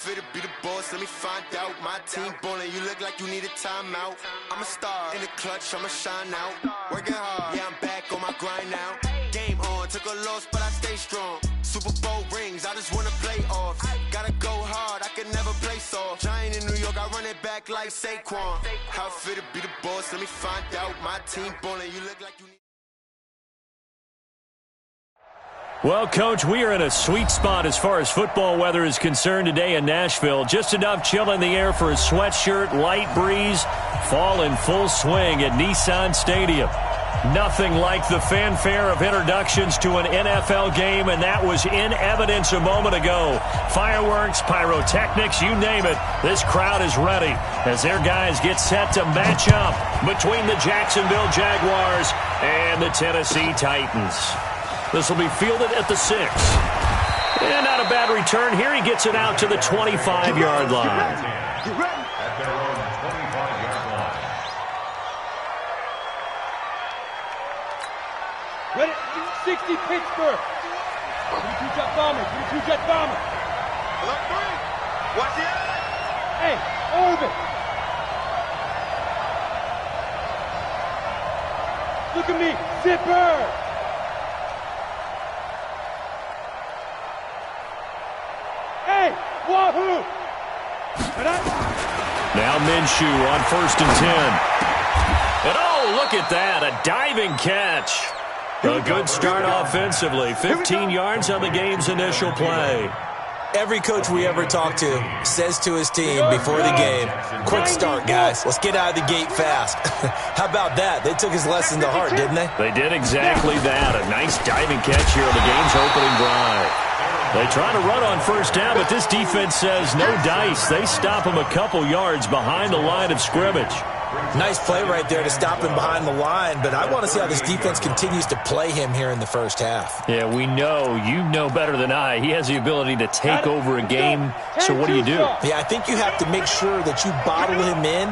Fit to be the boss, let me find out. My team ballin', you look like you need a timeout. I'm a star in the clutch, I'ma shine out. Working hard, yeah, I'm back on my grind now. Game on, took a loss, but I stay strong. Super Bowl rings, I just wanna play off. Gotta go hard, I can never play soft. Giant in New York, I run it back like Saquon. How fit to be the boss, let me find out. My team ballin', you look like you need. Well, Coach, we are in a sweet spot as far as football weather is concerned today in Nashville. Just enough chill in the air for a sweatshirt, light breeze, fall in full swing at Nissan Stadium. Nothing like the fanfare of introductions to an NFL game, and that was in evidence a moment ago. Fireworks, pyrotechnics, you name it. This crowd is ready as their guys get set to match up between the Jacksonville Jaguars and the Tennessee Titans. This will be fielded at the 6. And not a bad return. Here he gets it out to the 25-yard line. Ready? 60 Pittsburgh. 22-jet bomber. 22-jet bomber. Look, watch it. Hey, Irvin. Look at me. Zipper. Hey, wahoo! Now Minshew on 1st and 10. And oh, look at that, a diving catch. A good start offensively, 15 yards on the game's initial play. Every coach we ever talk to says to his team before the game, quick start, guys. Let's get out of the gate fast. How about that? They took his lesson to heart, didn't they? They did exactly that. A nice diving catch here on the game's opening drive. They try to run on 1st down, but this defense says no dice. They stop him a couple yards behind the line of scrimmage. Nice play right there to stop him behind the line, but I want to see how this defense continues to play him here in the first half. Yeah, we know. You know better than I. He has the ability to take over a game, so what do you do? Yeah, I think you have to make sure that you bottle him in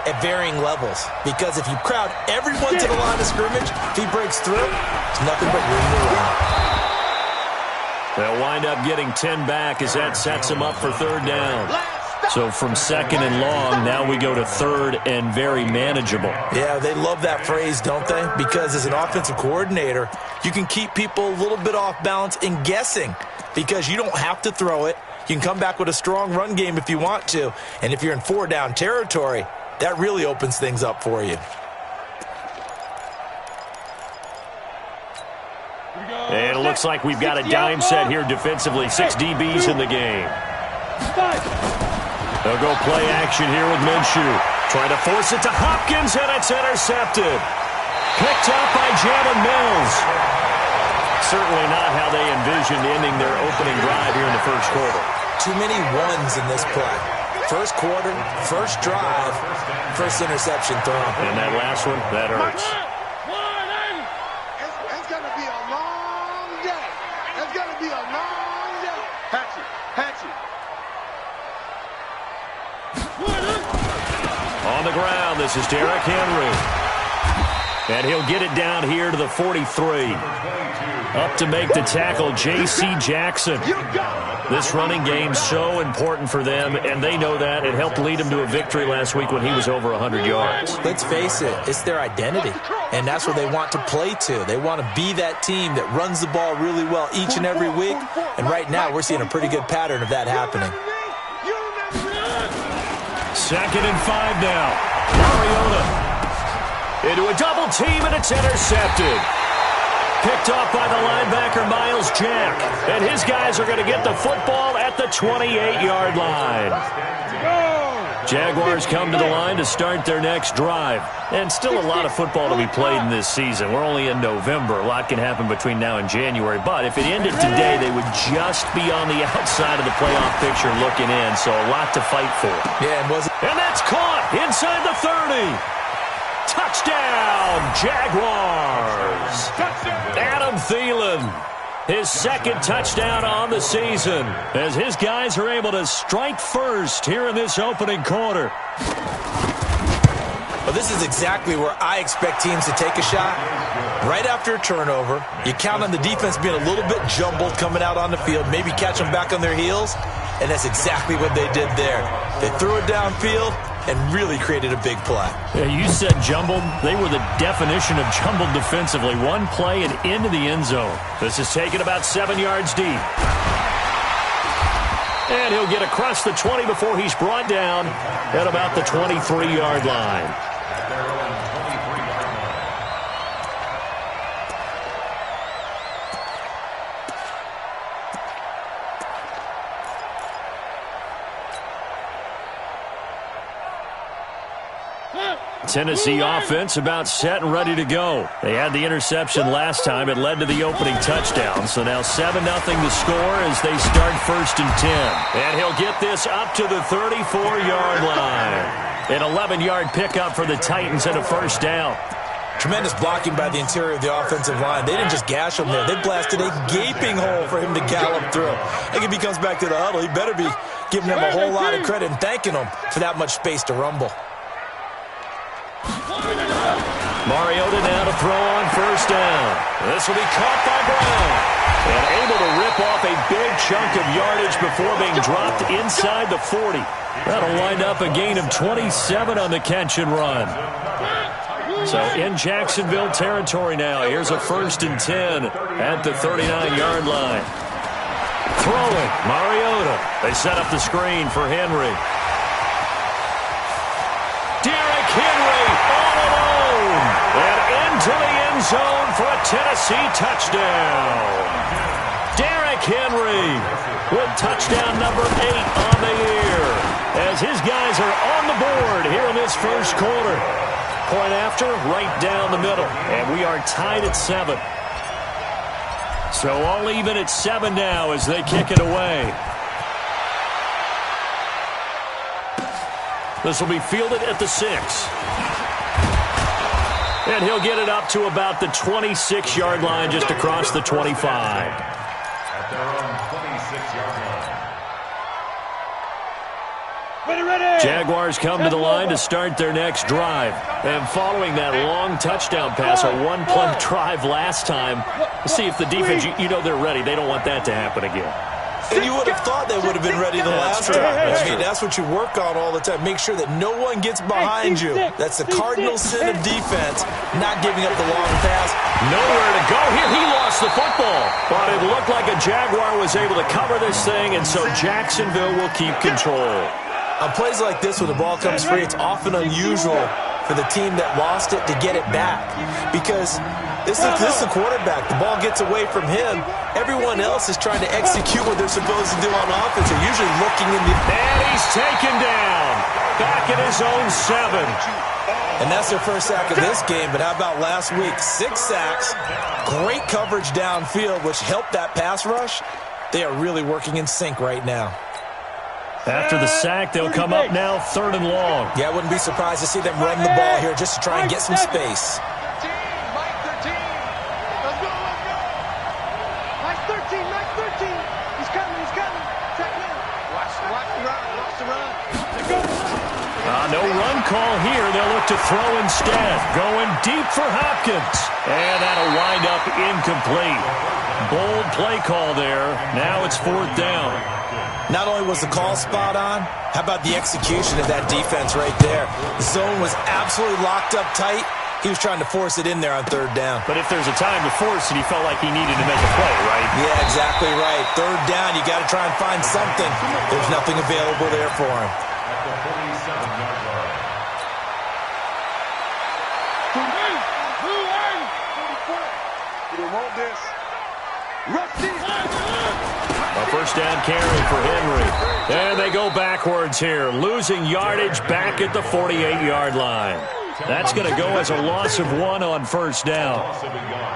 at varying levels, because if you crowd everyone to the line of scrimmage, if he breaks through, it's nothing but room to run. They'll wind up getting 10 back as that sets them up for 3rd down. So from 2nd and long, now we go to 3rd and very manageable. Yeah, they love that phrase, don't they? Because as an offensive coordinator, you can keep people a little bit off balance and guessing because you don't have to throw it. You can come back with a strong run game if you want to. And if you're in 4-down territory, that really opens things up for you. And it looks like we've got a dime set here defensively. 6 DBs in the game. They'll go play action here with Minshew. Trying to force it to Hopkins, and it's intercepted. Picked up by Jalen Mills. Certainly not how they envisioned ending their opening drive here in the 1st quarter. Too many ones in this play. 1st quarter, 1st drive, 1st interception thrown. And that last one, that hurts. It's going to be a long day. It's going to be a long day. Hatchet. On the ground, this is Derrick Henry. And he'll get it down here to the 43. Up to make the tackle, J.C. Jackson. This running game's so important for them, and they know that. It helped lead them to a victory last week when he was over 100 yards. Let's face it, it's their identity, and that's what they want to play to. They want to be that team that runs the ball really well each and every week, and right now we're seeing a pretty good pattern of that happening. 2nd and 5 now. Mariota into a double team, and it's intercepted. Picked off by the linebacker, Miles Jack. And his guys are going to get the football at the 28-yard line. Jaguars come to the line to start their next drive. And still a lot of football to be played in this season. We're only in November. A lot can happen between now and January. But if it ended today, they would just be on the outside of the playoff picture looking in. So a lot to fight for. Yeah, and that's caught inside the 30. Touchdown, Jaguars. Adam Thielen, his 2nd touchdown on the season as his guys are able to strike first here in this opening quarter. Well, this is exactly where I expect teams to take a shot. Right after a turnover, you count on the defense being a little bit jumbled coming out on the field, maybe catch them back on their heels. and that's exactly what they did there. They threw it downfield and really created a big play. Yeah, you said jumbled. They were the definition of jumbled defensively. One play and into the end zone. This is taken about 7 yards deep. And he'll get across the 20 before he's brought down at about the 23-yard line. Tennessee offense about set and ready to go. They had the interception last time. It led to the opening touchdown. So now 7-0 the score as they start 1st and 10. And he'll get this up to the 34-yard line. An 11-yard pickup for the Titans and a 1st down. Tremendous blocking by the interior of the offensive line. They didn't just gash him there. They blasted a gaping hole for him to gallop through. I think if he comes back to the huddle, he better be giving them a whole lot of credit and thanking them for that much space to rumble. Mariota now to throw on 1st down. This will be caught by Brown. And able to rip off a big chunk of yardage before being dropped inside the 40. That'll wind up a gain of 27 on the catch and run. So in Jacksonville territory now. Here's a 1st and 10 at the 39-yard line. Throwing, Mariota. They set up the screen for Henry. Derrick Henry all alone. And into the end zone for a Tennessee touchdown. Derrick Henry with touchdown number 8 on the year. As his guys are on the board here in this 1st quarter. Point after, right down the middle. And we are tied at 7. So all even at 7 now as they kick it away. This will be fielded at the 6. And he'll get it up to about the 26-yard line, just across the 25. At their own 26-yard line. Ready. Jaguars come to the line to start their next drive. And following that long touchdown pass, a one-play drive last time, see if the defense, you know they're ready. They don't want that to happen again. And you would have thought they would have been ready the last time. I mean, that's what you work on all the time. Make sure that no one gets behind you. That's the cardinal sin of defense, not giving up the long pass. Nowhere to go here. He lost the football. But it looked like a Jaguar was able to cover this thing, and so Jacksonville will keep control. On plays like this where the ball comes free, it's often unusual for the team that lost it to get it back. Because this is the quarterback. The ball gets away from him. Everyone else is trying to execute what they're supposed to do on offense. They're usually looking in the... And he's taken down. Back at his own 7. And that's their first sack of this game. But how about last week? 6 sacks. Great coverage downfield, which helped that pass rush. They are really working in sync right now. After the sack, they'll come up now 3rd and long. Yeah, I wouldn't be surprised to see them run the ball here just to try and get some space. No run call here. They'll look to throw instead. Going deep for Hopkins. And that'll wind up incomplete. Bold play call there. Now it's 4th down. Not only was the call spot on, how about the execution of that defense right there? The zone was absolutely locked up tight. He was trying to force it in there on 3rd down. But if there's a time to force it, he felt like he needed to make a play, right? Yeah, exactly right. 3rd down, you got to try and find something. There's nothing available there for him. At the 47-yard line. A 1st down carry for Henry. And they go backwards here, losing yardage back at the 48-yard line. That's going to go as a loss of 1 on 1st down.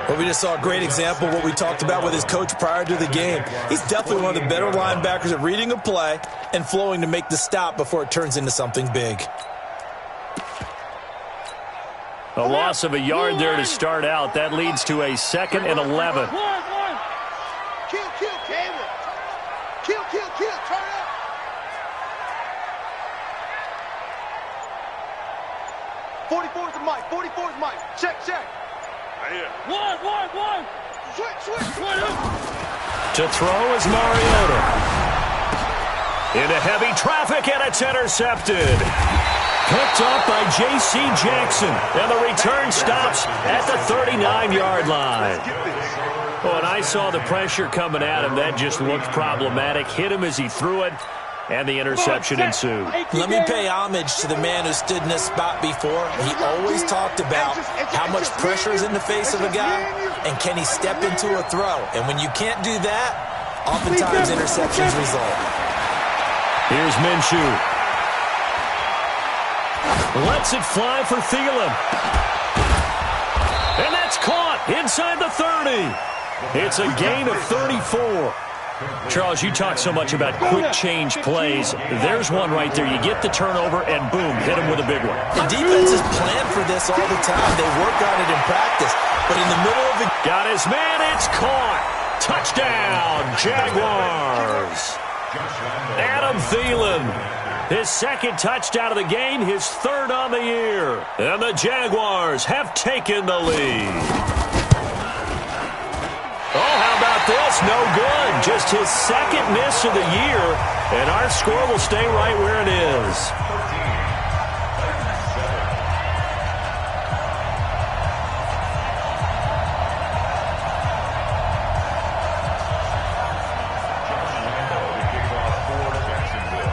Well, we just saw a great example of what we talked about with his coach prior to the game. He's definitely one of the better linebackers at reading a play and flowing to make the stop before it turns into something big. A loss of a yard there to start out. That leads to a 2nd and 11. Kill, Caleb. Kill, turn up. '44's the mic, 44's mic. Check. Right here. One. Switch. To throw is Mariota. Into heavy traffic, and it's intercepted. Picked up by J.C. Jackson, and the return stops at the 39-yard line. When I saw the pressure coming at him, that just looked problematic. Hit him as he threw it, and the interception ensued. Let me pay homage to the man who stood in this spot before. He always talked about how much pressure is in the face of a guy, and can he step into a throw. And when you can't do that, oftentimes interceptions result. Here's Minshew. Lets it fly for Thielen. And that's caught inside the 30. It's a gain of 34. Charles, you talk so much about quick change plays. There's one right there. You get the turnover, and boom, hit him with a big one. The defenses plan for this all the time. They work on it in practice. But in the middle of the... Got his man. It's caught. Touchdown, Jaguars. Adam Thielen. His second touchdown of the game, his third on the year. And the Jaguars have taken the lead. Oh, how about this? No good. Just his second miss of the year. And our score will stay right where it is.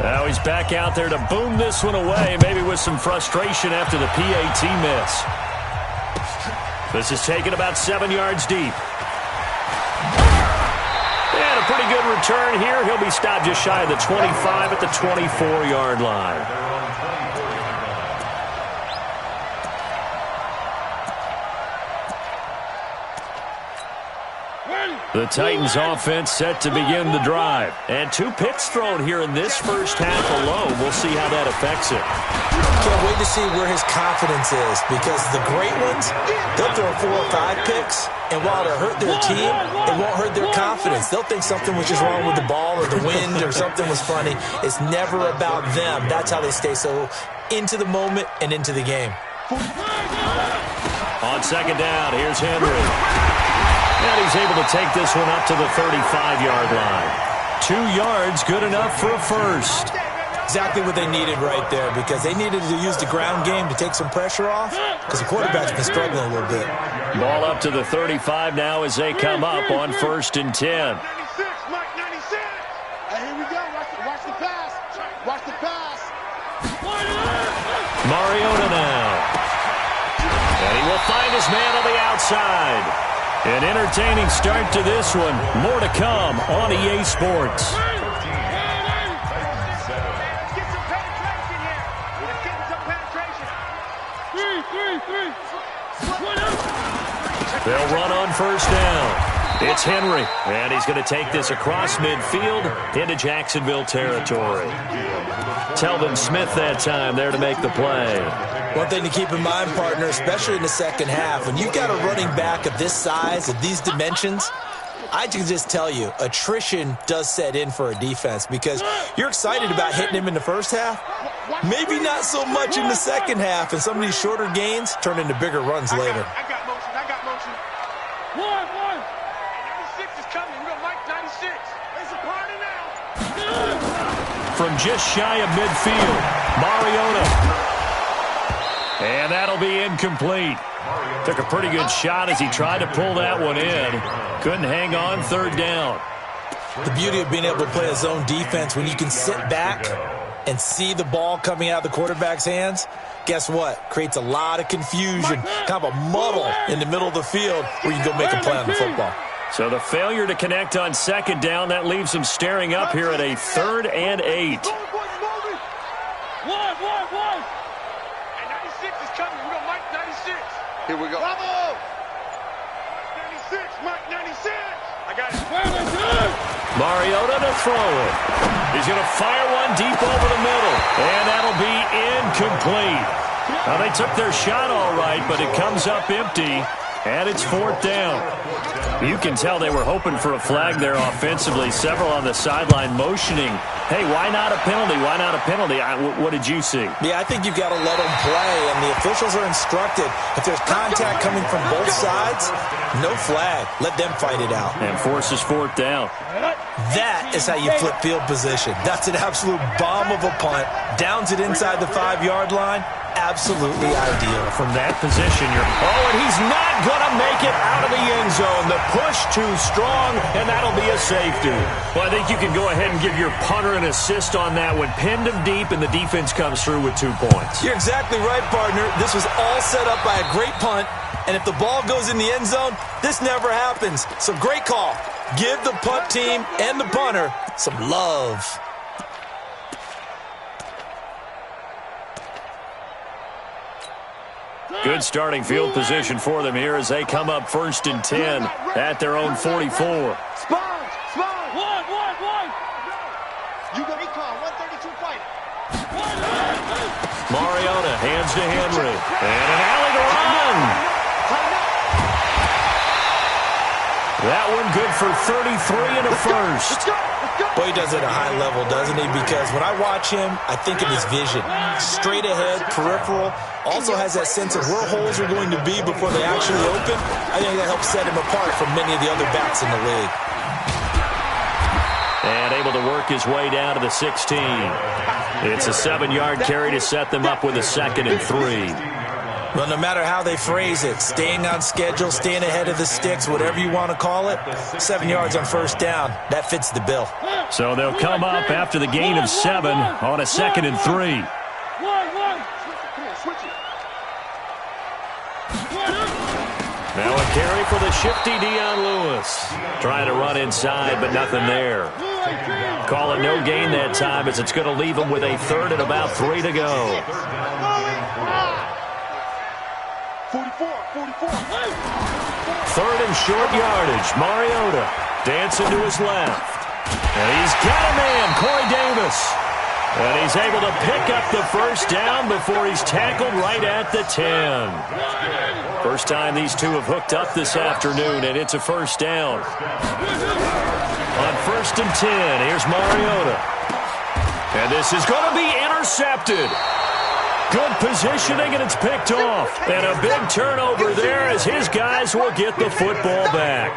Now he's back out there to boom this one away, maybe with some frustration after the PAT miss. This is taken about 7 yards deep. And a pretty good return here. He'll be stopped just shy of the 25 at the 24-yard line. The Titans offense set to begin the drive. And 2 picks thrown here in this first half alone. We'll see how that affects it. Can't wait to see where his confidence is, because the great ones, they'll throw 4 or 5 picks, and while it'll hurt their team, it won't hurt their confidence. They'll think something was just wrong with the ball or the wind or something was funny. It's never about them. That's how they stay so into the moment and into the game. On second down, here's Henry. And he's able to take this one up to the 35-yard line. 2 yards, good enough for a first. Exactly what they needed right there, because they needed to use the ground game to take some pressure off, because the quarterback's been struggling a little bit. Ball up to the 35 now as they come up on 1st and 10. 96, Mike 96. Hey, here we go. Watch the pass. Watch the pass. Mariota now. And he will find his man on the outside. An entertaining start to this one. More to come on EA Sports. They'll run on first down. It's Henry, and he's going to take this across midfield into Jacksonville territory. Telvin Smith that time there to make the play. One thing to keep in mind, partner, especially in the second half, when you've got a running back of this size, of these dimensions, I can just tell you, attrition does set in for a defense, because you're excited about hitting him in the first half, maybe not so much in the second half, and some of these shorter gains turn into bigger runs later. I got motion. 96 is coming. We're going to Mike 96. It's a party now. From just shy of midfield, Mariota. And that'll be incomplete. Took a pretty good shot as he tried to pull that one in. Couldn't hang on, third down. The beauty of being able to play a zone defense, when you can sit back and see the ball coming out of the quarterback's hands, guess what? Creates a lot of confusion, kind of a muddle in the middle of the field where you can go make a play on the football. So the failure to connect on second down, that leaves him staring up here at a 3rd and 8. One. And 96 is coming. We're going to Mike 96. Here we go. Bravo! 96, Mike 96. I got it. Mariota to throw it. He's going to fire one deep over the middle. And that'll be incomplete. Now, they took their shot all right, but it comes up empty. And it's 4th down. You can tell they were hoping for a flag there offensively. Several on the sideline motioning, hey, why not a penalty? Why not a penalty? What did you see? Yeah, I think you've got to let them play, and the officials are instructed. If there's contact coming from both sides, no flag. Let them fight it out. And forces 4th down. That is how you flip field position. That's an absolute bomb of a punt. Downs it inside the 5-yard line. Absolutely ideal. From that position, and he's not going to make it out of the end zone. The push too strong, and that'll be a safety. Well, I think you can go ahead and give your punter an assist on that one. Pinned him deep, and the defense comes through with 2 points. You're exactly right, partner. This was all set up by a great punt, and if the ball goes in the end zone, this never happens. So great call. Give the punt team and the punter some love. Good starting field position for them here as they come up 1st and 10 at their own 44. Spine. One. You got me call. 132 fighting. Mariota hands to Henry. And an alley to run. That one good for 33 and a first. Boy, he does it at a high level, doesn't he? Because when I watch him, I think of his vision. Straight ahead, peripheral. Also has that sense of where holes are going to be before they actually open. I think that helps set him apart from many of the other backs in the league. And able to work his way down to the 16. It's a 7-yard carry to set them up with a 2nd and 3. Well, no matter how they phrase it, staying on schedule, staying ahead of the sticks, whatever you want to call it, 7 yards on 1st down, that fits the bill. So they'll come up after the gain of 7 on a 2nd and 3. Now a carry for the shifty Dion Lewis. Trying to run inside, but nothing there. Call it no gain that time as it's going to leave them with a 3rd and about 3 to go. 3rd and short yardage. Mariota dancing to his left. And he's got a man, Corey Davis. And he's able to pick up the 1st down before he's tackled right at the 10. First time these two have hooked up this afternoon, and it's a 1st down. On 1st and 10, here's Mariota. And this is going to be intercepted. Good positioning, and it's picked off. And a big turnover there as his guys will get the football back.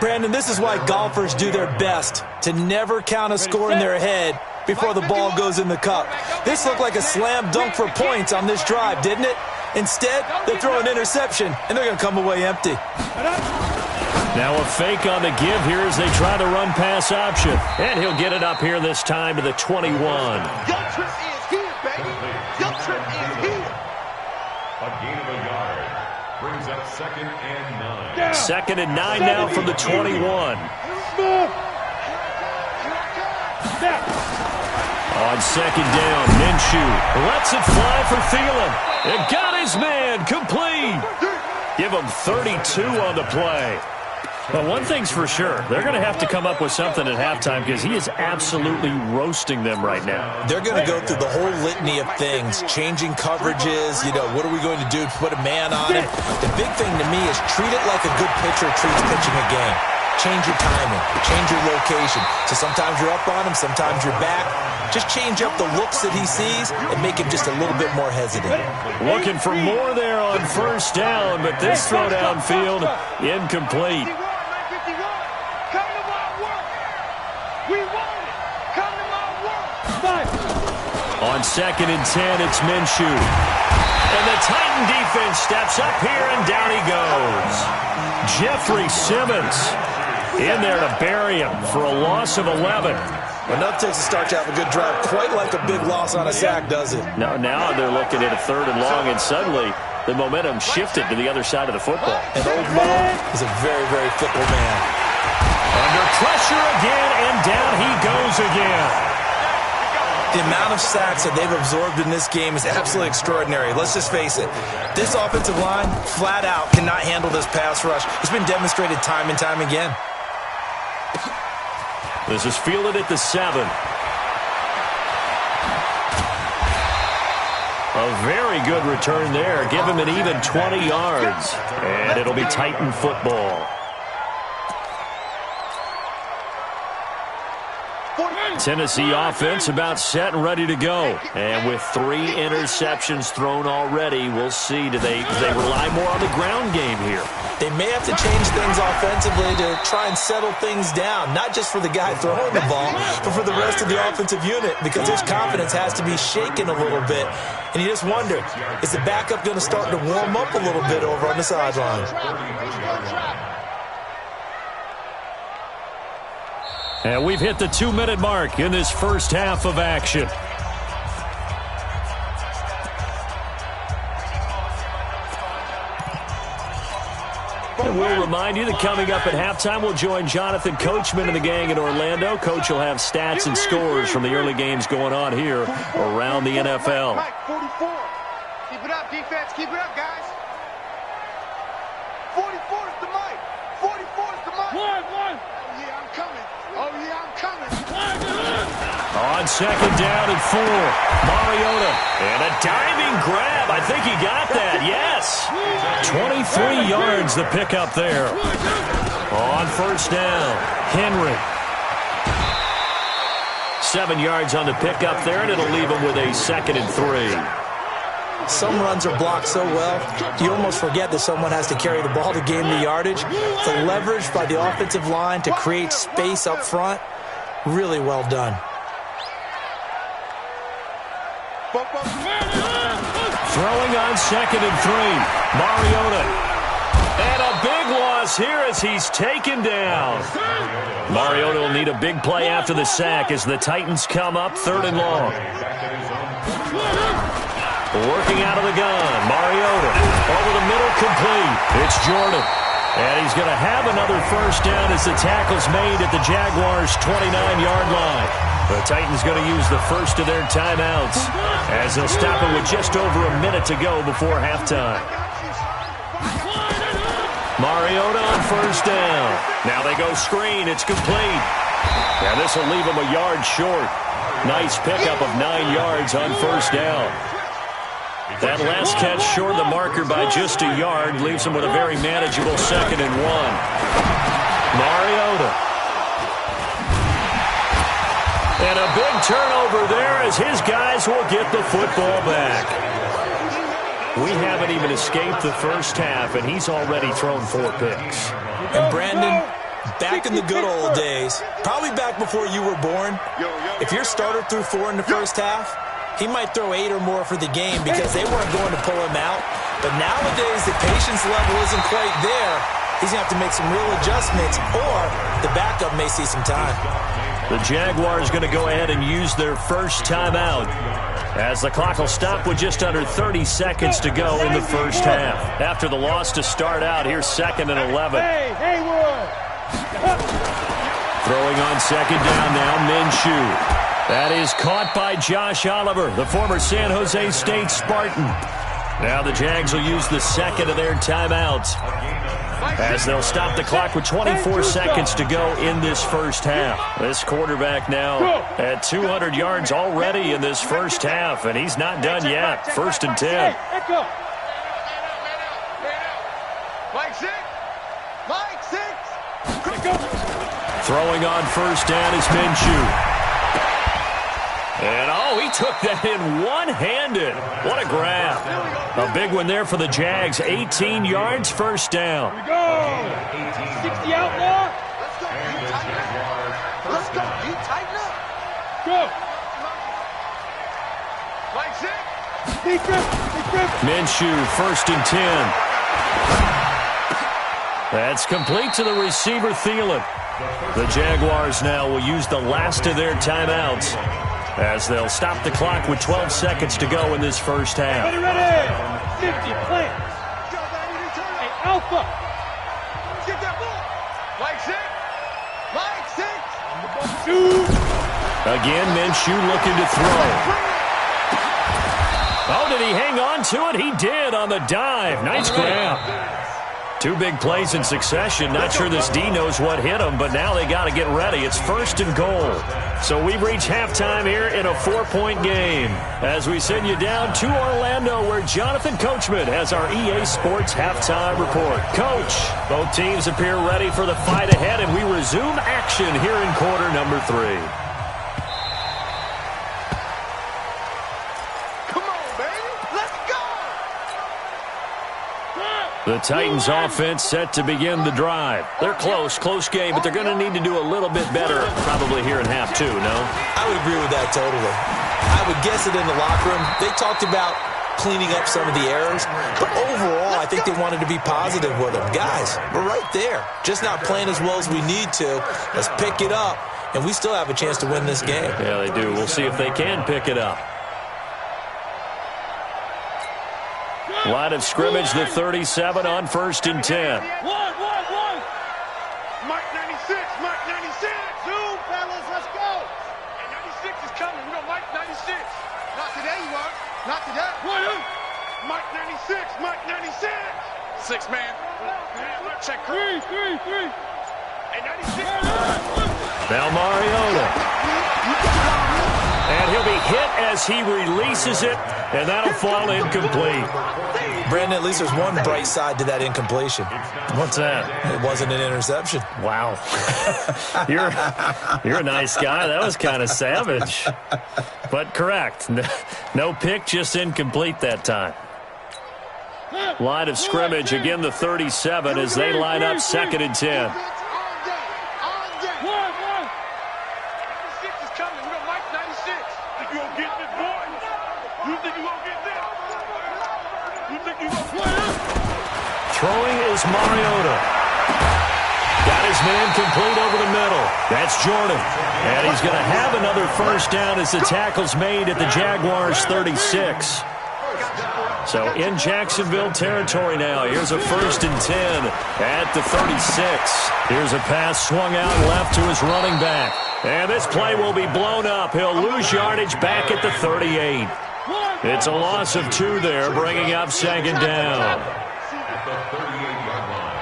Brandon, this is why golfers do their best to never count a score in their head before the ball goes in the cup. This looked like a slam dunk for points on this drive, didn't it? Instead, they throw an interception, and they're going to come away empty. Now a fake on the give here as they try the run pass option. And he'll get it up here this time to the 21. Young Trip is here, baby. Young Trip is here. A gain of a yard brings up 2nd and 9. 2nd and 9 now from the 21. On 2nd down, Minshew lets it fly for Thielen. It got his man complete. Give him 32 on the play. Well, one thing's for sure. They're going to have to come up with something at halftime because he is absolutely roasting them right now. They're going to go through the whole litany of things, changing coverages, what are we going to do to put a man on him? The big thing to me is treat it like a good pitcher treats pitching a game. Change your timing, change your location. So sometimes you're up on him, sometimes you're back. Just change up the looks that he sees and make him just a little bit more hesitant. Looking for more there on 1st down, but this throw downfield incomplete. On 2nd and 10, it's Minshew. And the Titan defense steps up here, and down he goes. Jeffrey Simmons in there to bury him for a loss of 11. Enough takes a start to have a good drive. Quite like a big loss on a sack, does it? Now they're looking at a 3rd and long, and suddenly the momentum shifted to the other side of the football. And old Mo is a very, very fickle man. Under pressure again, and down he goes again. The amount of sacks that they've absorbed in this game is absolutely extraordinary. Let's just face it. This offensive line, flat out, cannot handle this pass rush. It's been demonstrated time and time again. This is fielded at the 7. A very good return there. Give him an even 20 yards. And it'll be Titan football. Tennessee offense about set and ready to go. And with 3 interceptions thrown already, we'll see. Do they rely more on the ground game here? They may have to change things offensively to try and settle things down, not just for the guy throwing the ball, but for the rest of the offensive unit, because his confidence has to be shaken a little bit. And you just wonder, is the backup going to start to warm up a little bit over on the sideline? And we've hit the 2-minute mark in this first half of action. And we'll remind you that coming up at halftime, we'll join Jonathan Coachman and the gang in Orlando. Coach will have stats and scores from the early games going on here around the NFL. Mike, 44. Keep it up, defense. Keep it up, guys. 44 is the mic. 44 is the mic. One. Oh, yeah, I'm coming. Oh, yeah, I'm coming. On second down and 4, Mariota. And a diving grab. I think he got that, yes. 23 yards the pickup there. On first down, Henry. 7 yards on the pickup there, and it'll leave him with a 2nd and 3. Some runs are blocked so well, you almost forget that someone has to carry the ball to gain the yardage. The leverage by the offensive line to create space up front, really well done. Throwing on 2nd and 3, Mariota. And a big loss here as he's taken down. Mariota will need a big play after the sack as the Titans come up 3rd and long. Working out of the gun, Mariota over the middle, complete. It's Jordan. And he's going to have another first down as the tackle's made at the Jaguars' 29-yard line. The Titans going to use the first of their timeouts as they'll stop it with just over a minute to go before halftime. Mariota on first down. Now they go screen. It's complete. Now this will leave him a yard short. Nice pickup of 9 yards on first down. That last catch short of the marker by just a yard leaves him with a very manageable 2nd and 1. Mariota. And a big turnover there as his guys will get the football back. We haven't even escaped the first half, and he's already thrown 4 picks. And Brandon, back in the good old days, probably back before you were born, if your starter threw 4 in the first half, he might throw 8 or more for the game because they weren't going to pull him out. But nowadays, the patience level isn't quite there. He's going to have to make some real adjustments, or the backup may see some time. The Jaguars going to go ahead and use their first timeout as the clock will stop with just under 30 seconds to go in the first half. After the loss to start out, here's 2nd and 11. Hey, Haywood! Throwing on second down now, Minshew. That is caught by Josh Oliver, the former San Jose State Spartan. Now the Jags will use the 2nd of their timeouts as they'll stop the clock with 24 seconds to go in this first half. This quarterback now at 200 yards already in this first half, and he's not done yet. 1st and 10. Mike 6. Mike 6. Throwing on first down is Minshew. And, oh, he took that in one-handed. What a grab. A big one there for the Jags. 18 yards, first down. Here we go. 60 outlaw. Let's go. You tighten up. Go. Mike 6. Deep grip. Minshew, 1st and 10. That's complete to the receiver, Thielen. The Jaguars now will use the last of their timeouts as they'll stop the clock with 12 seconds to go in this first half. Ready. 50, plant. Hey, Alpha. Get that ball. Mike 6. Mike 6. Shoot. Again, Minshew looking to throw. Oh, did he hang on to it? He did on the dive. Nice grab. Two big plays in succession. Not sure this D knows what hit him, but now they got to get ready. It's 1st and goal. So we've reached halftime here in a 4-point game. As we send you down to Orlando, where Jonathan Coachman has our EA Sports halftime report. Coach, both teams appear ready for the fight ahead, and we resume action here in quarter number 3. The Titans offense set to begin the drive. They're close game, but they're going to need to do a little bit better probably here in half 2, no? I would agree with that totally. I would guess it in the locker room. They talked about cleaning up some of the errors, but overall I think they wanted to be positive with them. Guys, we're right there. Just not playing as well as we need to. Let's pick it up, and we still have a chance to win this game. Yeah, they do. We'll see if they can pick it up. Line of scrimmage, the 37 on 1st and 10. Mike 96, Mike 96. Zoom, fellas, let's go. And 96 is coming. We got Mike 96. Not today, you are. Not today. Mike 96, Mike 96. 6 man. Check. 3. And 96. Now Mariota. And he'll be hit as he releases it, and that'll fall incomplete. Brandon, at least there's one bright side to that incompletion. What's that? It wasn't an interception. Wow. You're a nice guy. That was kind of savage. But correct. No pick, just incomplete that time. Line of scrimmage, again the 37 as they line up 2nd and 10. Throwing is Mariota. Got his man complete over the middle. That's Jordan. And he's going to have another first down as the tackle's made at the Jaguars' 36. So in Jacksonville territory now. Here's a 1st and 10 at the 36. Here's a pass swung out left to his running back. And this play will be blown up. He'll lose yardage back at the 38. It's a loss of 2 there, bringing up 2nd down. At the 38-yard line.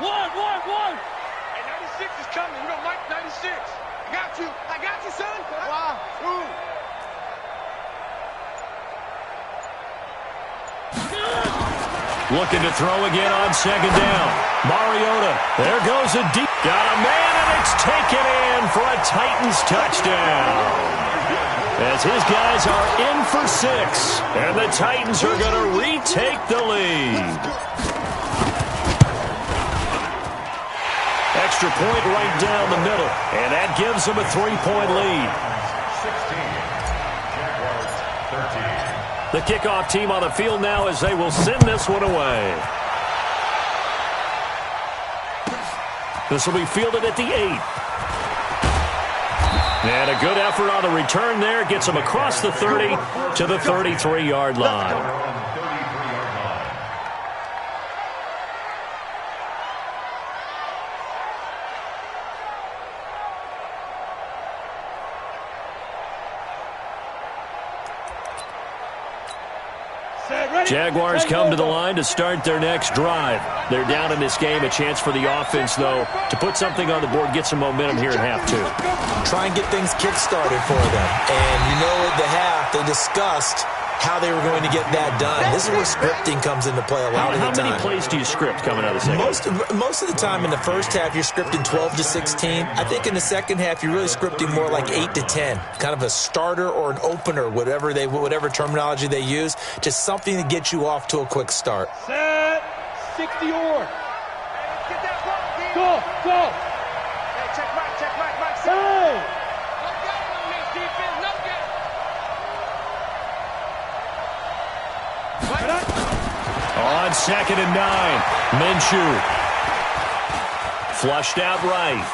One. And 96 is coming. We got Mike 96. I got you, son. Wow. Looking to throw again on 2nd down. Mariota. There goes a deep. Got a man, and it's taken in for a Titans touchdown. As his guys are in for 6. And the Titans are going to retake the lead. Extra point right down the middle. And that gives them a 3-point lead. 16. Jaguars 13. The kickoff team on the field now as they will send this one away. This will be fielded at the 8. And a good effort on the return there. Gets him across the 30 to the 33-yard line. Jaguars come to the line to start their next drive. They're down in this game. A chance for the offense, though, to put something on the board, get some momentum here in half 2. Try and get things kick-started for them. And you know at the half, they discussed how they were going to get that done. This is where scripting comes into play a lot of the time. How many plays do you script coming out of the second half? Most of the time in the first half, you're scripting 12 to 16. I think in the second half, you're really scripting more like 8 to 10. Kind of a starter or an opener, whatever terminology they use. Just something to get you off to a quick start. Set, 60 or. Go. Hey, check Mike. Hey. On 2nd and 9, Minshew. Flushed out right.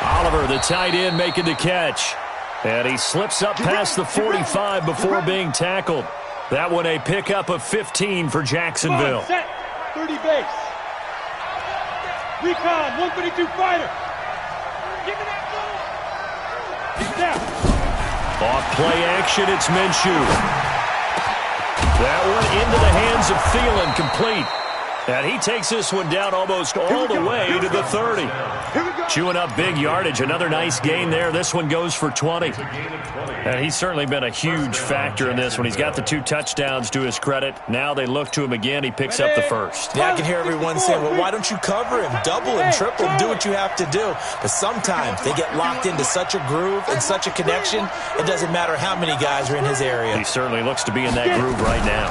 Oliver, the tight end, making the catch. And he slips up past the 45 before being tackled. That one a pickup of 15 for Jacksonville. Set, 30 base. Recon, 132 fighter. Give me that ball. Down. Off play action, it's Minshew. That one into the hands of Thielen, complete. And he takes this one down almost all the way to the 30. Chewing up big yardage. Another nice gain there. This one goes for 20. And he's certainly been a huge factor in this one. He's got the 2 touchdowns to his credit. Now they look to him again. He picks up the first. Yeah, I can hear everyone saying, well, why don't you cover him? Double him, triple him, do what you have to do. But sometimes they get locked into such a groove and such a connection, it doesn't matter how many guys are in his area. He certainly looks to be in that groove right now.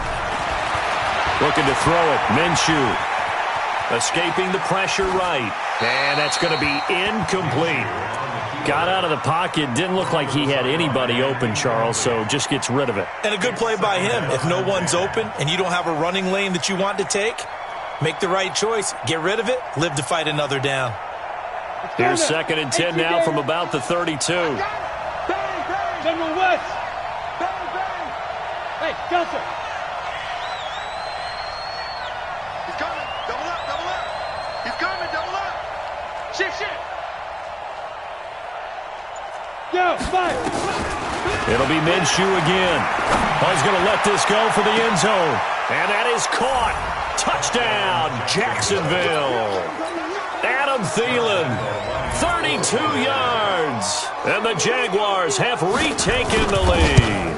Looking to throw it. Minshew. Escaping the pressure right. And that's going to be incomplete. Got out of the pocket. Didn't look like he had anybody open, Charles, so just gets rid of it. And a good play by him. If no one's open and you don't have a running lane that you want to take, make the right choice. Get rid of it. Live to fight another down. Here's 2nd and 10 now from about the 32. General West. Bang, bang. Hey, Johnson. He's coming. Double up, double up. He's coming, double up. Shift, shift. Yo, fight. It'll be Minshew again. He's going to let this go for the end zone. And that is caught. Touchdown, Jacksonville. Adam Thielen, 32 yards. And the Jaguars have retaken the lead.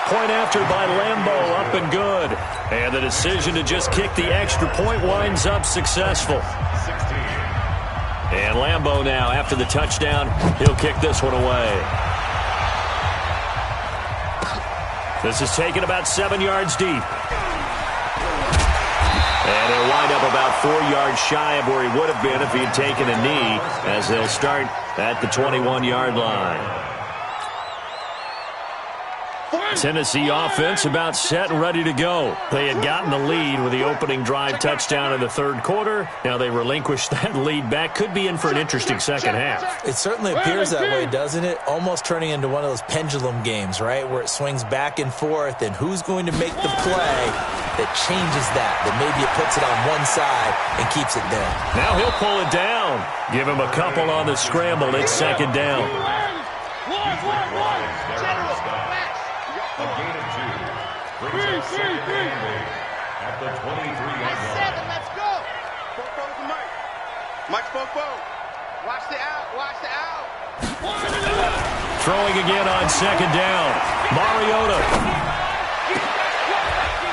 Point after by Lambeau, up and good. And the decision to just kick the extra point winds up successful. And Lambeau now, after the touchdown, he'll kick this one away. This is taken about 7 yards deep. And he'll wind up about 4 yards shy of where he would have been if he had taken a knee, as they'll start at the 21-yard line. Tennessee offense about set and ready to go. They had gotten the lead with the opening drive touchdown in the 3rd quarter. Now they relinquished that lead back. Could be in for an interesting second half. It certainly appears that way, doesn't it? Almost turning into one of those pendulum games, right, where it swings back and forth, and who's going to make the play that changes that maybe it puts it on one side and keeps it there. Now he'll pull it down. Give him a couple on the scramble. It's 2nd down. A gain of 2. Brings up 2nd and 8 at the 23-yard line. Let's go. Popo to Mike. Mike Popo. Watch the out. Watch the out. Throwing again on 2nd down. Mariota.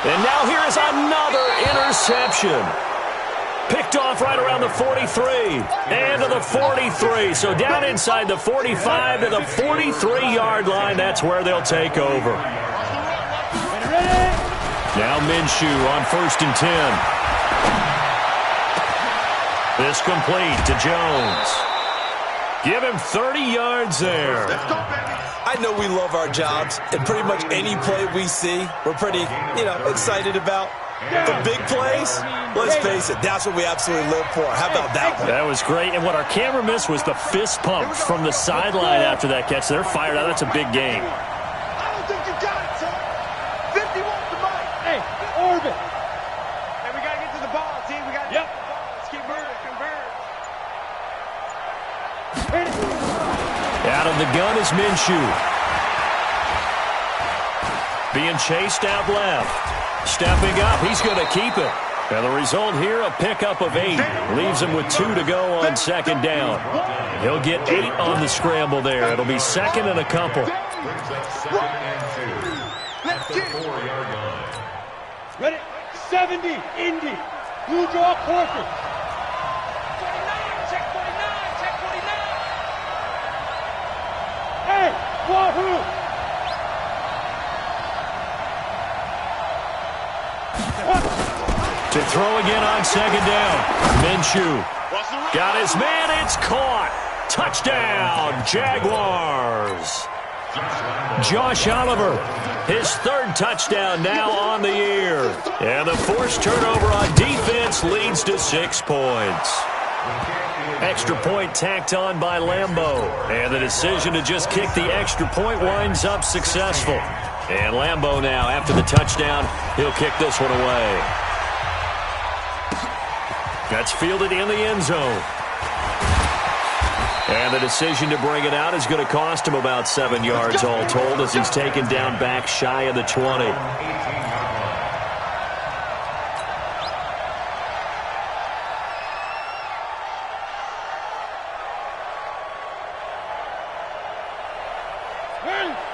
And now here is another interception. Picked off right around the 43 and to the 43. So down inside the 45 to the 43-yard line. That's where they'll take over. Now Minshew on 1st and 10. This complete to Jones. Give him 30 yards there. I know we love our jobs, and pretty much any play we see, we're pretty, excited about. The big plays, let's face it, that's what we absolutely live for. How about that one? That was great, and what our camera missed was the fist pump from the sideline after that catch. They're fired out. That's a big game. I don't think you got it, son. 51 to Mike. Hey, Orbit. Hey, we got to get to the ball, team. We got to get to the ball. Let's keep moving. Convert. Out of the gun is Minshew. Being chased out left. Stepping up, he's going to keep it. And the result here, a pickup of 8. Leaves him with 2 to go on 2nd down. He'll get 8 on the scramble there. It'll be 2nd and a couple. Brings up 2nd and 2 at the 4-yard line. Ready? 70, Indy. Blue draw, Corker. 49, check 49, check 49. Hey, Wahoo. To throw again on 2nd down. Minshew. Got his man. It's caught. Touchdown, Jaguars. Josh Oliver, his 3rd touchdown now on the year. And the forced turnover on defense leads to 6 points. Extra point tacked on by Lambeau. And the decision to just kick the extra point winds up successful. And Lambeau now, after the touchdown, he'll kick this one away. That's fielded in the end zone. And the decision to bring it out is going to cost him about 7 yards all told as he's taken down back shy of the 20.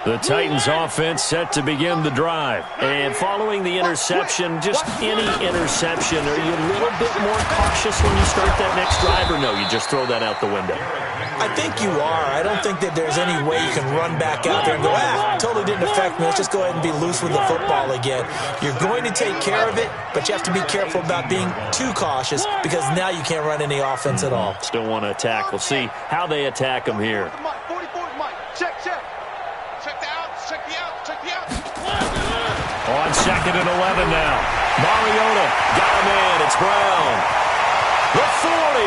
The Titans offense set to begin the drive. And following the interception, just any interception, are you a little bit more cautious when you start that next drive, or no, you just throw that out the window? I think you are. I don't think that there's any way you can run back out there and go, totally didn't affect me. Let's just go ahead and be loose with the football again. You're going to take care of it, but you have to be careful about being too cautious because now you can't run any offense at all. Still want to attack. We'll see how they attack him here. On 2nd and 11 now. Mariota got him in. It's Brown. The 40.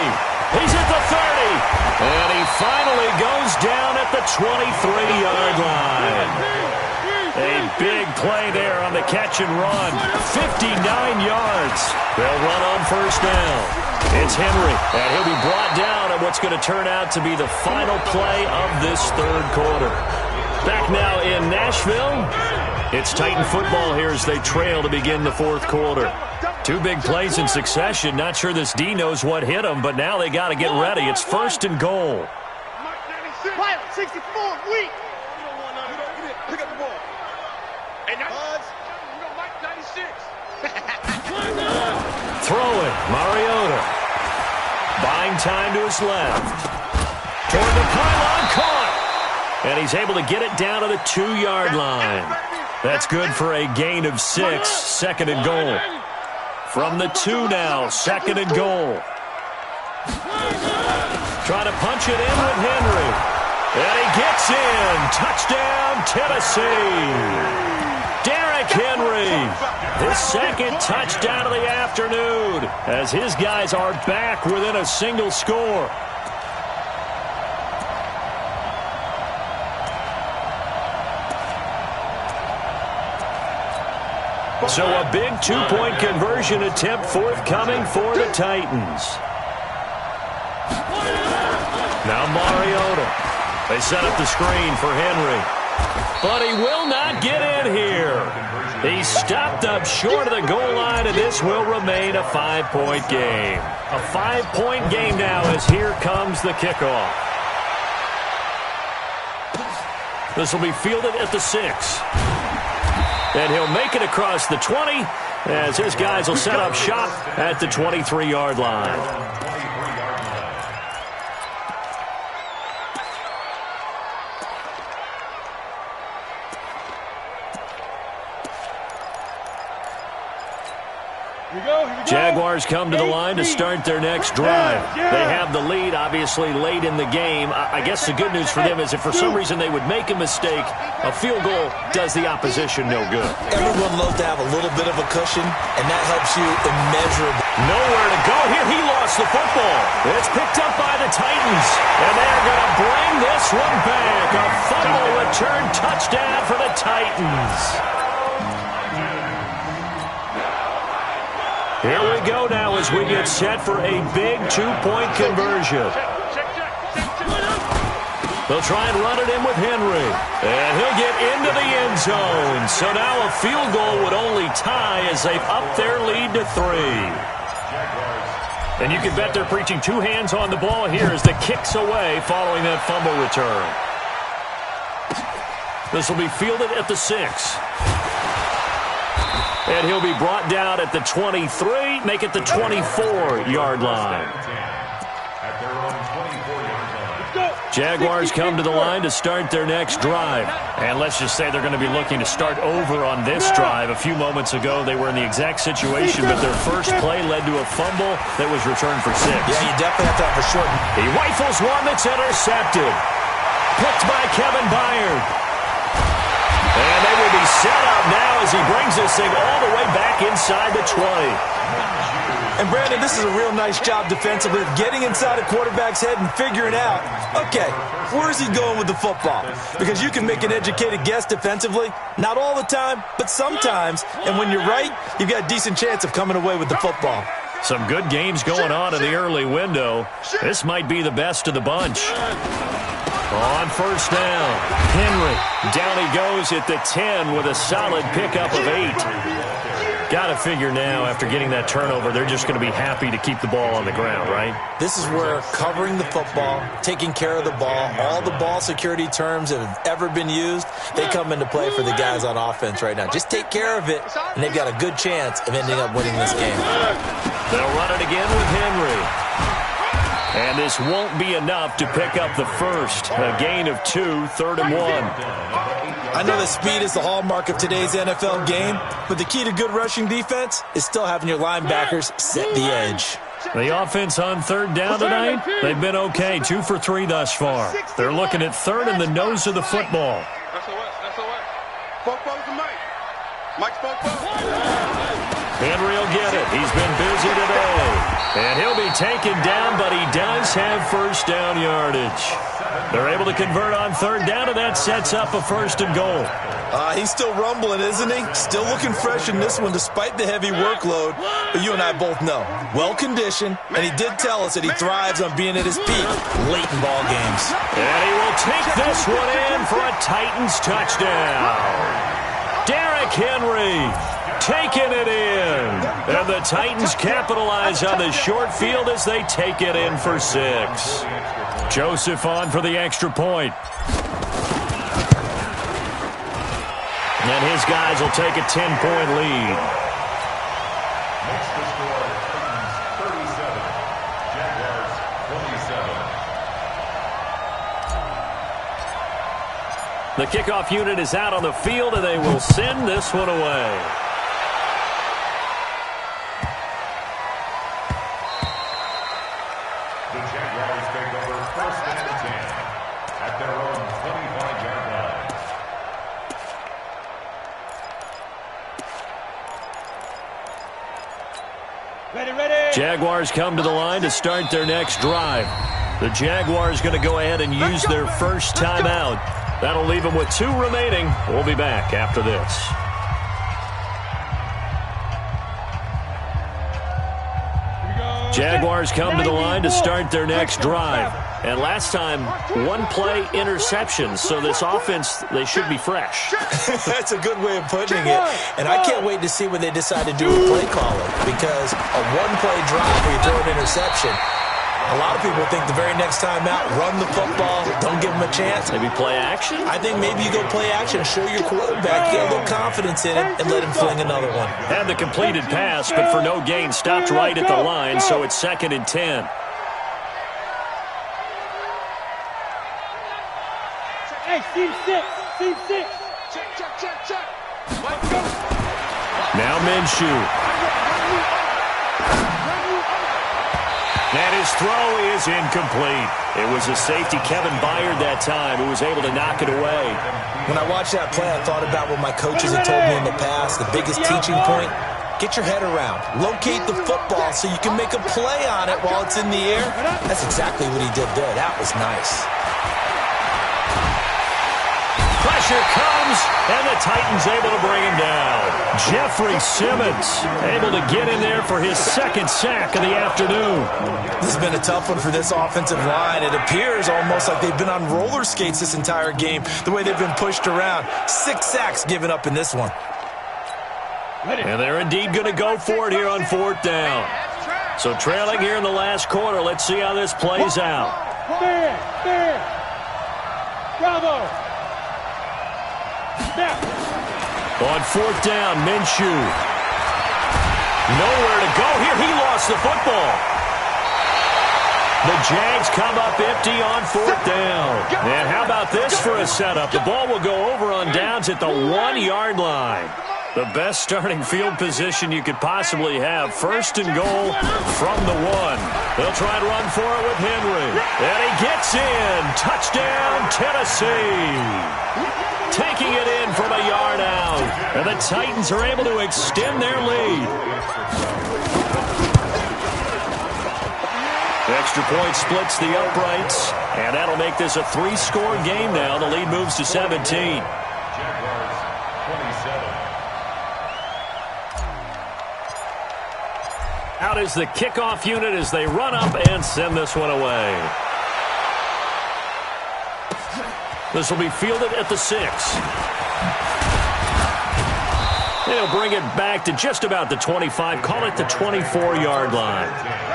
He's at the 30. And he finally goes down at the 23-yard line. A big play there on the catch and run. 59 yards. They'll run on first down. It's Henry, and he'll be brought down at what's going to turn out to be the final play of this third quarter. Back now in Nashville. It's Titan football here as they trail to begin the fourth quarter. 2 big plays in succession. Not sure this D knows what hit him, but now they got to get ready. It's 1st and goal. 64, weak. Pick up the ball. And Mike 96. Throw it. Mariota. Buying time to his left. Toward the pylon, caught. And he's able to get it down to the 2-yard line. That's good for a gain of 6, 2nd and goal. From the 2 now, 2nd and goal. Trying to punch it in with Henry. And he gets in. Touchdown, Tennessee. Derrick Henry, his 2nd touchdown of the afternoon, as his guys are back within a single score. So a big 2-point conversion attempt forthcoming for the Titans. Now Mariota. They set up the screen for Henry. But he will not get in here. He stopped up short of the goal line, and this will remain a 5-point game. A 5-point game now as here comes the kickoff. This will be fielded at the 6. And he'll make it across the 20 as his guys will set up shop at the 23-yard line. Jaguars come to the line to start their next drive. They have the lead, obviously, late in the game. I guess the good news for them is if for some reason they would make a mistake, a field goal does the opposition no good. Everyone loves to have a little bit of a cushion, and that helps you immeasurably. Nowhere to go here. He lost the football. It's picked up by the Titans, and they're going to bring this one back. A fumble return touchdown for the Titans. Here we go now as we get set for a big 2-point conversion. They'll try and run it in with Henry. And he'll get into the end zone. So now a field goal would only tie as they've upped their lead to 3. And you can bet they're preaching 2 hands on the ball here as the kick's away following that fumble return. This will be fielded at the 6. And he'll be brought down at the 23, make it the 24-yard line. Jaguars come to the line to start their next drive. And let's just say they're going to be looking to start over on this drive. A few moments ago, they were in the exact situation, but their first play led to a fumble that was returned for 6. Yeah, you definitely have to have a short. He rifles one that's intercepted. Picked by Kevin Byard. And they will be set up now as he brings this thing all the way back inside the 20. And, Brandon, this is a real nice job defensively of getting inside a quarterback's head and figuring out, okay, where's he going with the football? Because you can make an educated guess defensively. Not all the time, but sometimes. And when you're right, you've got a decent chance of coming away with the football. Some good games going on in the early window. This might be the best of the bunch. On first down, Henry. Down he goes at the 10 with a solid pickup of 8. Got to figure now, after getting that turnover, they're just going to be happy to keep the ball on the ground, right? This is where covering the football, taking care of the ball, all the ball security terms that have ever been used, they come into play for the guys on offense right now. Just take care of it, and they've got a good chance of ending up winning this game. They'll run it again with Henry. And this won't be enough to pick up the first. A gain of 2, 3rd and 1. I know that speed is the hallmark of today's NFL game, but the key to good rushing defense is still having your linebackers set the edge. The offense on 3rd down tonight, they've been okay, 2 for 3 thus far. They're looking at 3rd in the nose of the football. Henry will get it. He's been busy today. And he'll be taken down, but he does have first down yardage. They're able to convert on 3rd down, and that sets up a 1st and goal. He's still rumbling, isn't he? Still looking fresh in this one despite the heavy workload. But you and I both know, well-conditioned, and he did tell us that he thrives on being at his peak late in ball games. And he will take this one in for a Titans touchdown. Derrick Henry taking it in. And the Titans capitalize on the short field as they take it in for 6. Joseph on for the extra point. And his guys will take a 10-point lead. Makes the score Titans 37, Jaguars 27. The kickoff unit is out on the field, and they will send this one away. The Jaguars take over 1st and 10 at their own 25-yard line. Ready. Jaguars come to the line to start their next drive. The Jaguars going to go ahead and use their first timeout. That'll leave them with 2 remaining. We'll be back after this. Jaguars come to the line to start their next drive. And last time, 1-play interception. So this offense, they should be fresh. That's a good way of putting it. And I can't wait to see what they decide to do with play calling. Because a 1-play drive where you throw an interception, a lot of people think the very next time out, run the football, don't give them a chance. Maybe play action? I think maybe you go play action, show your quarterback, get a little confidence in it, and let him fling another one. Had the completed pass, but for no gain, stopped right at the line, so it's 2nd and 10. Hey, Team 6. Check. Now Minshew. And his throw is incomplete. It was a safety, Kevin Byard, that time, who was able to knock it away. When I watched that play, I thought about what my coaches had told me in the past. The biggest teaching point, get your head around. Locate the football so you can make a play on it while it's in the air. That's exactly what he did there. That was nice. Pressure comes, and the Titans able to bring him down. Jeffrey Simmons able to get in there for his 2nd sack of the afternoon. This has been a tough one for this offensive line. It appears almost like they've been on roller skates this entire game, the way they've been pushed around. 6 sacks given up in this one. And they're indeed going to go for it here on 4th down. So trailing here in the last quarter, let's see how this plays out. Fair. Bravo. On 4th down, Minshew. Nowhere to go here. He lost the football. The Jags come up empty on 4th down. And how about this for a setup? The ball will go over on downs at the 1-yard line. The best starting field position you could possibly have. 1st and goal from the 1. They'll try to run for it with Henry. And he gets in. Touchdown, Tennessee. Taking it in from a yard out. And the Titans are able to extend their lead. The extra point splits the uprights. And that'll make this a 3-score game now. The lead moves to 17. Jaguars 27. Out is the kickoff unit as they run up and send this one away. This will be fielded at the 6. They'll bring it back to just about the 25. Call it the 24-yard line.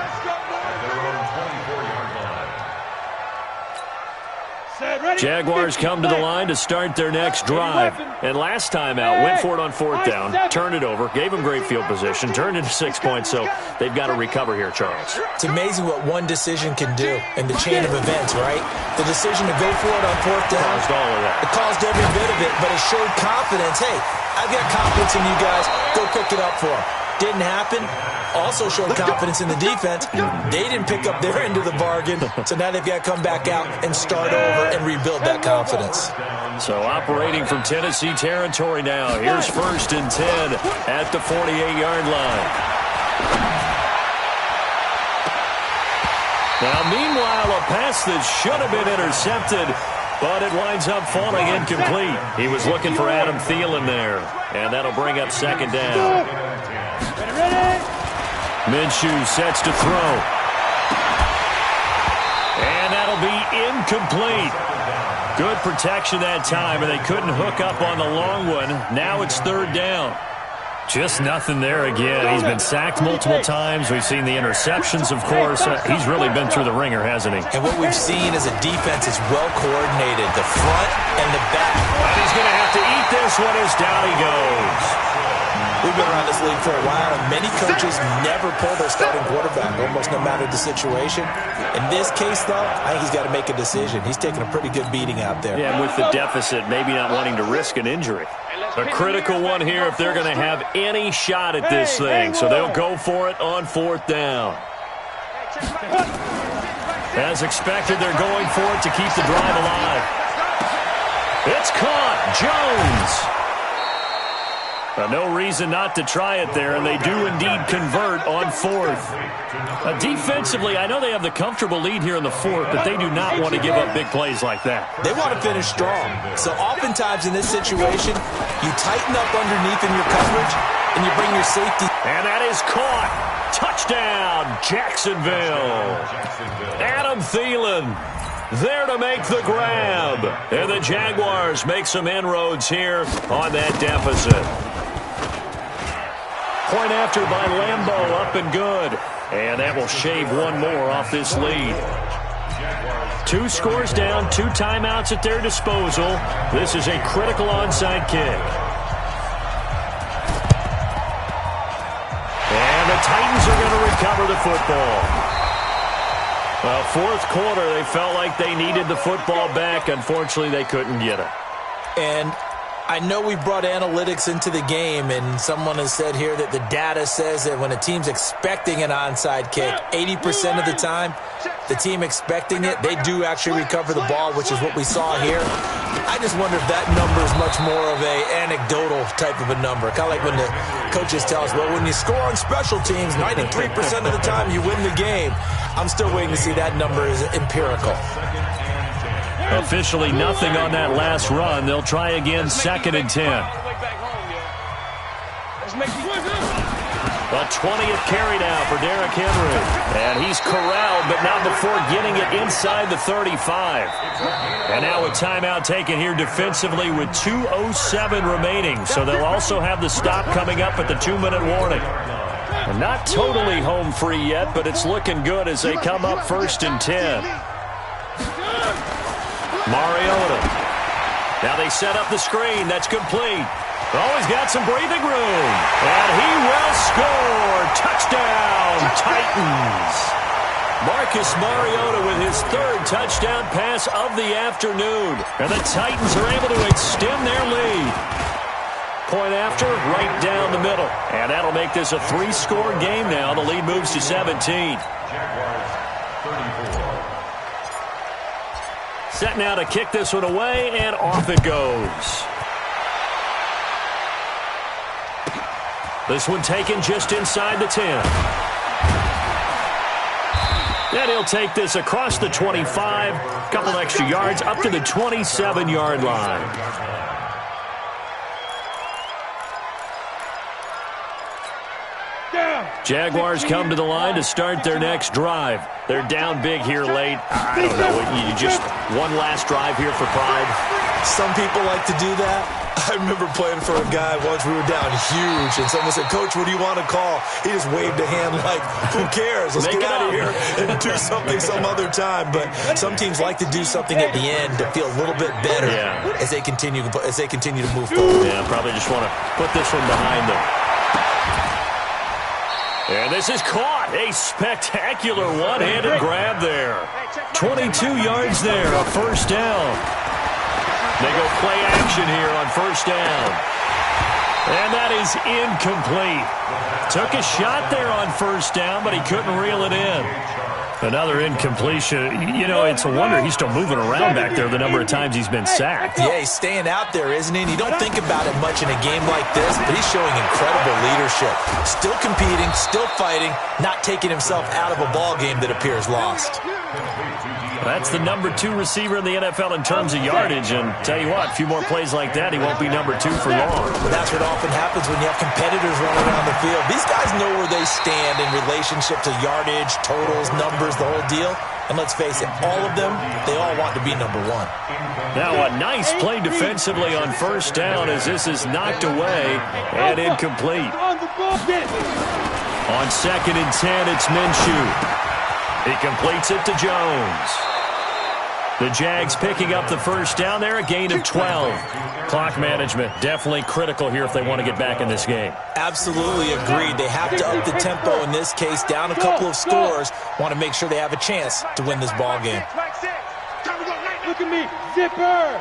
Jaguars come to the line to start their next drive. And last time out, went for it on 4th down, turned it over, gave them great field position, turned into 6 points, so they've got to recover here, Charles. It's amazing what one decision can do in the chain of events, right? The decision to go for it on 4th down. Caused all of that. It caused every bit of it, but it showed confidence. Hey, I've got confidence in you guys. Go pick it up for them. Didn't happen. Also showed confidence in the defense. They didn't pick up their end of the bargain, so now they've got to come back out and start over and rebuild that confidence. So operating from Tennessee territory now. Here's 1st and 10 at the 48-yard line. Now, meanwhile, a pass that should have been intercepted, but it winds up falling incomplete. He was looking for Adam Thielen there, and that'll bring up 2nd down. Minshew sets to throw. And that'll be incomplete. Good protection that time, and they couldn't hook up on the long one. Now it's 3rd down. Just nothing there again. He's been sacked multiple times. We've seen the interceptions, of course. He's really been through the ringer, hasn't he? And what we've seen as a defense is well coordinated, the front and the back. And he's going to have to eat this one as down he goes. We've been around this league for a while, and many coaches never pull their starting quarterback, almost no matter the situation. In this case, though, I think he's got to make a decision. He's taking a pretty good beating out there. Yeah, and with the deficit, maybe not wanting to risk an injury. A critical one here if they're going to have any shot at this thing. So they'll go for it on 4th down. As expected, they're going for it to keep the drive alive. It's caught. Jones. No reason not to try it there, and they do indeed convert on 4th. Defensively, I know they have the comfortable lead here in the 4th, but they do not want to give up big plays like that. They want to finish strong. So oftentimes in this situation, you tighten up underneath in your coverage, and you bring your safety. And that is caught. Touchdown, Jacksonville. Adam Thielen there to make the grab. And the Jaguars make some inroads here on that deficit. Point after by Lambeau, up and good. And that will shave one more off this lead. 2 scores down, 2 timeouts at their disposal. This is a critical onside kick. And the Titans are going to recover the football. Well, 4th quarter, they felt like they needed the football back. Unfortunately, they couldn't get it. And I know we brought analytics into the game, and someone has said here that the data says that when a team's expecting an onside kick, 80% of the time, the team expecting it, they do actually recover the ball, which is what we saw here. I just wonder if that number is much more of an anecdotal type of a number. Kind of like when the coaches tell us, well, when you score on special teams, 93% of the time you win the game. I'm still waiting to see that number is empirical. Officially nothing on that last run. They'll try again, 2nd and 10. The 20th carry now for Derrick Henry. And he's corralled, but not before getting it inside the 35. And now a timeout taken here defensively with 2:07 remaining. So they'll also have the stop coming up at the 2-minute warning. And not totally home free yet, but it's looking good as they come up 1st and 10. Mariota. Now they set up the screen. That's complete. Oh, he's got some breathing room. And he will score. Touchdown, Titans. Marcus Mariota with his 3rd touchdown pass of the afternoon. And the Titans are able to extend their lead. Point after, right down the middle. And that'll make this a 3-score game now. The lead moves to 17. Set now to kick this one away, and off it goes. This one taken just inside the 10. And he'll take this across the 25, a couple extra yards, up to the 27-yard line. Down. Jaguars come to the line to start their next drive. They're down big here late. I don't know. You just one last drive here for pride. Some people like to do that. I remember playing for a guy once. We were down huge, and someone said, "Coach, what do you want to call?" He just waved a hand like, "Who cares? Let's get out of here and do something some other time." But some teams like to do something at the end to feel a little bit better as they continue to move forward. Yeah, probably just want to put this one behind them. And this is caught. A spectacular one-handed grab there. 22 yards there, a first down. They go play action here on first down. And that is incomplete. Took a shot there on first down, but he couldn't reel it in. Another incompletion. You know, it's a wonder he's still moving around back there the number of times he's been sacked. Yeah, he's staying out there, isn't he? And you don't think about it much in a game like this, but he's showing incredible leadership. Still competing, still fighting, not taking himself out of a ball game that appears lost. That's the number 2 receiver in the NFL in terms of yardage. And tell you what, a few more plays like that, he won't be number 2 for long. But that's what often happens when you have competitors running around the field. These guys know where they stand in relationship to yardage, totals, numbers, the whole deal. And let's face it, all of them, they all want to be number 1. Now a nice play defensively on first down as this is knocked away and incomplete. On 2nd and 10, it's Minshew. He completes it to Jones. The Jags picking up the first down there, a gain of 12. Clock management definitely critical here if they want to get back in this game. Absolutely agreed. They have to up the tempo in this case, down a couple of scores. Want to make sure they have a chance to win this ball game. Look at me, zipper.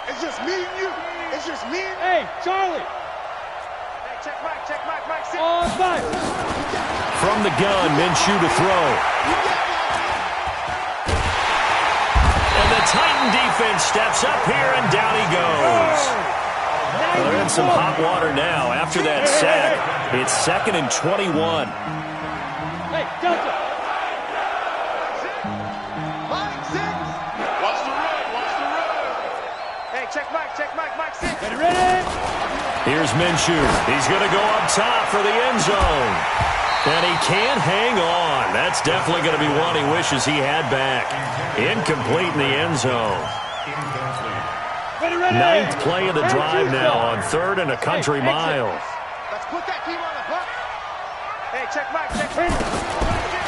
It's just me and you. It's just me and Hey, Charlie. Hey, check Mike, sit. On five. From the gun, Minshew to throw. And the Titan defense steps up here, and down he goes. Well, they're in some hot water now. After that sack, it's 2nd and 21. Hey, Delta. Watch the run. Hey, check Mike, sit. Get ready. Here's Minshew. He's going to go up top for the end zone. And he can't hang on. That's definitely going to be one he wishes he had back. Incomplete in the end zone. Ready, ready. 9th play of the drive now on 3rd and a country mile. Let's put that team on the puck. Hey, check Mike.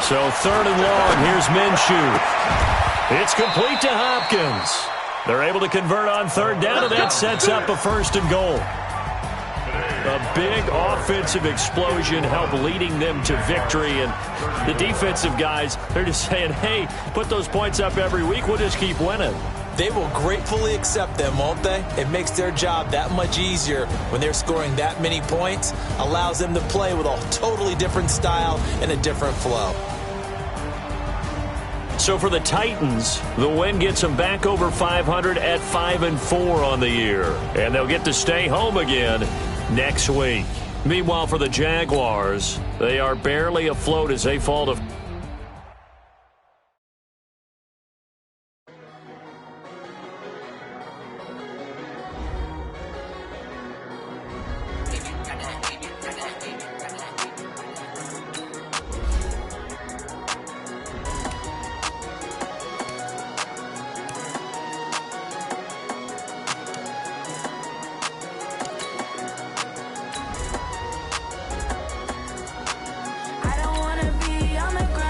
So 3rd and long. Here's Minshew. It's complete to Hopkins. They're able to convert on 3rd down, and that sets up a 1st and goal. A big offensive explosion helped leading them to victory. And the defensive guys, they're just saying, hey, put those points up every week. We'll just keep winning. They will gratefully accept them, won't they? It makes their job that much easier when they're scoring that many points. Allows them to play with a totally different style and a different flow. So for the Titans, the win gets them back over 500 at 5-4 on the year. And they'll get to stay home again next week. Meanwhile, for the Jaguars, they are barely afloat as they fall to... I don't wanna be on the ground.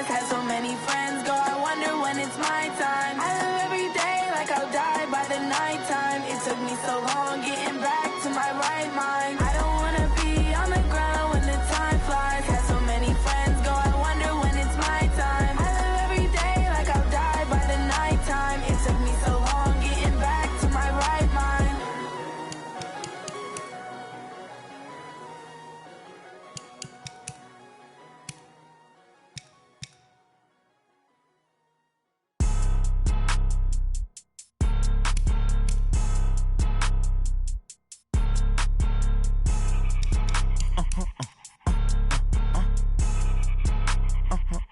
flies. Had so many friends go, I wonder when it's my time. I live every day like I'll die by the nighttime. It took me so long getting back to my right mind. I don't wanna be on the ground when the time flies. Had so many friends go, I wonder when it's my time. I live every day like I'll die by the nighttime. It took me so long getting back to my right mind.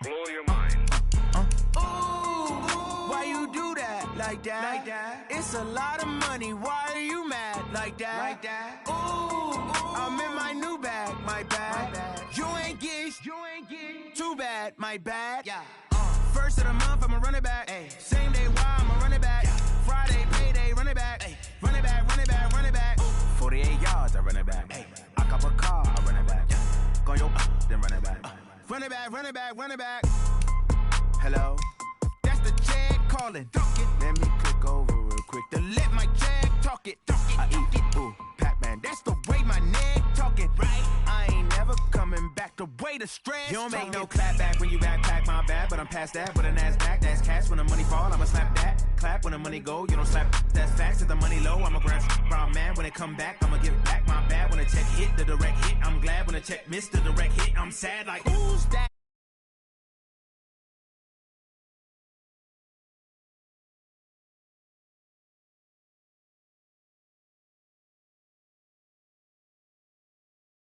Blow your mind. Why you do that like that? It's a lot of money. Why are you mad like that? Ooh, I'm in my new bag, my bad. You ain't getting too bad, my bad. Yeah. First of the month, I'ma run it back. Ay. Same day, why I'ma run it back. Yeah. Friday, payday, run it back. Ay. Run it back, run it back, run it back. 48 yards, I run it back. Ay. I cop a car, I run it back. Yeah. Go yo, then run it back. Run it back, run it back, run it back. Hello? That's the check calling. Let me click over real quick to let my check talk it. I eat it, ooh, Pac-Man. That's the way my neck talking. Right? I ain't never coming back the way the stress. You don't make no clap back when you backpack, my bad. But I'm past that with a NASDAQ. That's cash when the money fall, I'ma slap that. Clap when the money go, you don't slap. That's facts. If the money low, I'ma grab brown man. When it come back, I'ma give back my bad. When the check hit, the direct hit, I'm glad. When the check missed the direct hit, I'm sad like, who's that?